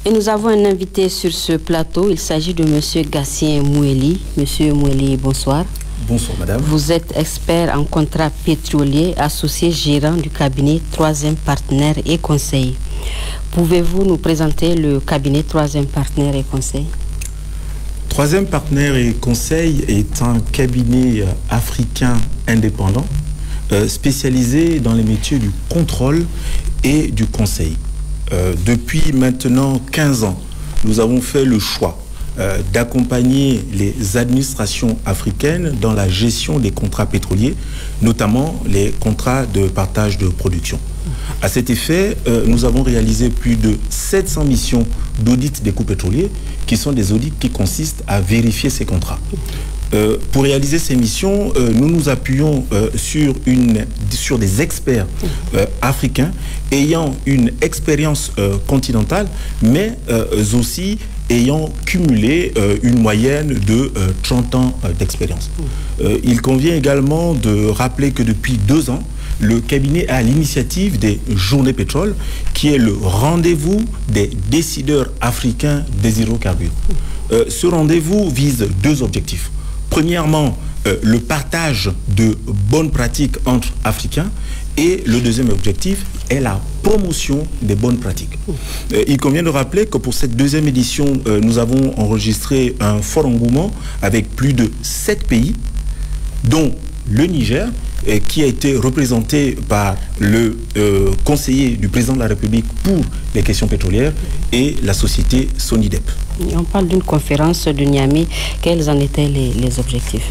Et nous avons un invité sur ce plateau. Il s'agit de M. Gatien Moueli. Monsieur Moueli, bonsoir. Bonsoir, madame. Vous êtes expert en contrat pétrolier, associé gérant du cabinet Troisième Partenaire et Conseil. Pouvez-vous nous présenter le cabinet Troisième Partenaire et Conseil? Troisième Partenaire et Conseil est un cabinet africain indépendant spécialisé dans les métiers du contrôle et du conseil. Depuis maintenant 15 ans, nous avons fait le choix d'accompagner les administrations africaines dans la gestion des contrats pétroliers, notamment les contrats de partage de production. À cet effet, nous avons réalisé plus de 700 missions d'audit des coûts pétroliers, qui sont des audits qui consistent à vérifier ces contrats. Pour réaliser ces missions, nous nous appuyons sur des experts africains ayant une expérience continentale, mais aussi ayant cumulé une moyenne de 30 ans d'expérience. Il convient également de rappeler que depuis 2 ans, le cabinet a l'initiative des Journées Pétrole, qui est le rendez-vous des décideurs africains des hydrocarbures. Ce rendez-vous vise 2 objectifs. Premièrement, le partage de bonnes pratiques entre Africains, et le deuxième objectif est la promotion des bonnes pratiques. Il convient de rappeler que pour cette 2e édition, nous avons enregistré un fort engouement avec plus de 7 pays, dont le Niger, qui a été représenté par le conseiller du président de la République pour les questions pétrolières et la société Sonidep. On parle d'une conférence de Niamey. Quels en étaient les objectifs?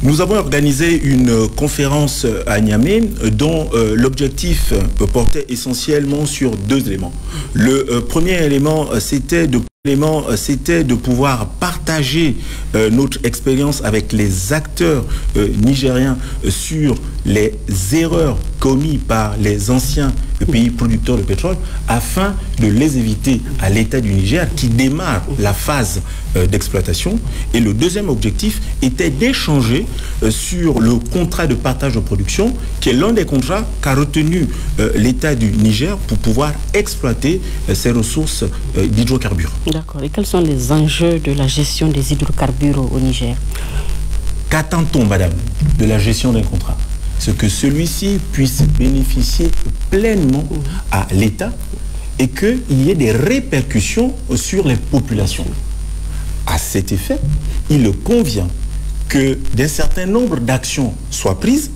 Nous avons organisé une conférence à Niamey dont l'objectif portait essentiellement sur 2 éléments. Le premier élément, c'était de pouvoir partager notre expérience avec les acteurs nigériens sur les erreurs commises par les anciens pays producteurs de pétrole afin de les éviter à l'État du Niger qui démarre la phase d'exploitation. Et le deuxième objectif était d'échanger sur le contrat de partage de production qui est l'un des contrats qu'a retenu l'État du Niger pour pouvoir exploiter ses ressources d'hydrocarbures. D'accord. Et quels sont les enjeux de la gestion des hydrocarbures au Niger? Qu'attend-on, madame, de la gestion d'un contrat? C'est que celui-ci puisse bénéficier pleinement à l'État et qu'il y ait des répercussions sur les populations. À cet effet, il convient que d'un certain nombre d'actions soient prises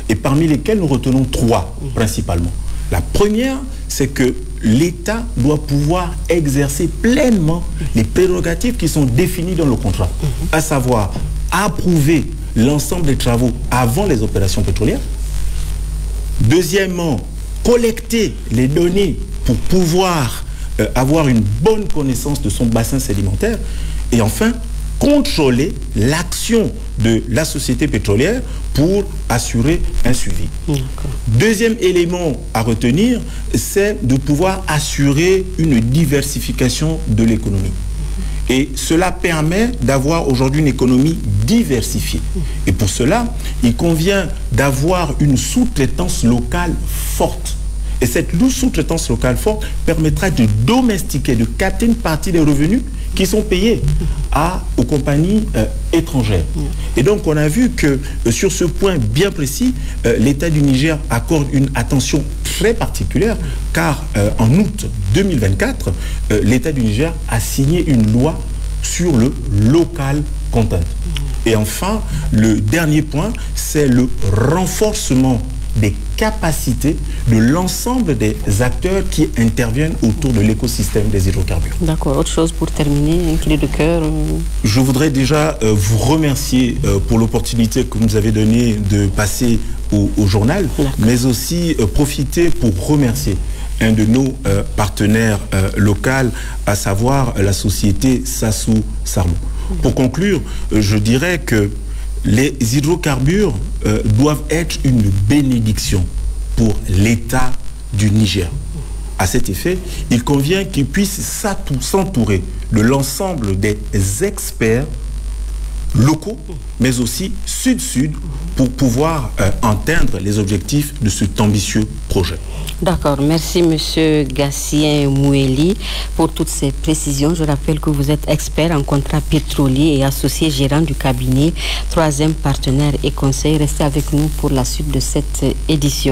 et parmi lesquelles nous retenons 3 principalement. La première, c'est que l'État doit pouvoir exercer pleinement les prérogatives qui sont définies dans le contrat, à savoir approuver l'ensemble des travaux avant les opérations pétrolières. Deuxièmement, collecter les données pour pouvoir avoir une bonne connaissance de son bassin sédimentaire. Et enfin, contrôler l'action de la société pétrolière pour assurer un suivi. Deuxième élément à retenir, c'est de pouvoir assurer une diversification de l'économie. Et cela permet d'avoir aujourd'hui une économie diversifiée. Et pour cela, il convient d'avoir une sous-traitance locale forte. Et cette sous-traitance locale forte permettra de domestiquer, de capter une partie des revenus qui sont payés aux compagnies étrangères. Et donc, on a vu que sur ce point bien précis, l'État du Niger accorde une attention très particulière, car en août 2024, l'État du Niger a signé une loi sur le local content. Et enfin, le dernier point, c'est le renforcement des capacités de l'ensemble des acteurs qui interviennent autour de l'écosystème des hydrocarbures. D'accord. Autre chose pour terminer, un cri de cœur? Je voudrais déjà vous remercier pour l'opportunité que vous nous avez donnée de passer au journal, mais aussi profiter pour remercier un de nos partenaires locaux, à savoir la société Sassou Sarmou. Pour conclure, je dirais que les hydrocarbures doivent être une bénédiction pour l'État du Niger. À cet effet, il convient qu'il puisse s'entourer de l'ensemble des experts locaux, mais aussi sud-sud, pour pouvoir atteindre les objectifs de cet ambitieux projet. D'accord, merci M. Gatien Moueli pour toutes ces précisions. Je rappelle que vous êtes expert en contrat pétrolier et associé gérant du cabinet 3e partenaire et conseil. Restez avec nous pour la suite de cette édition.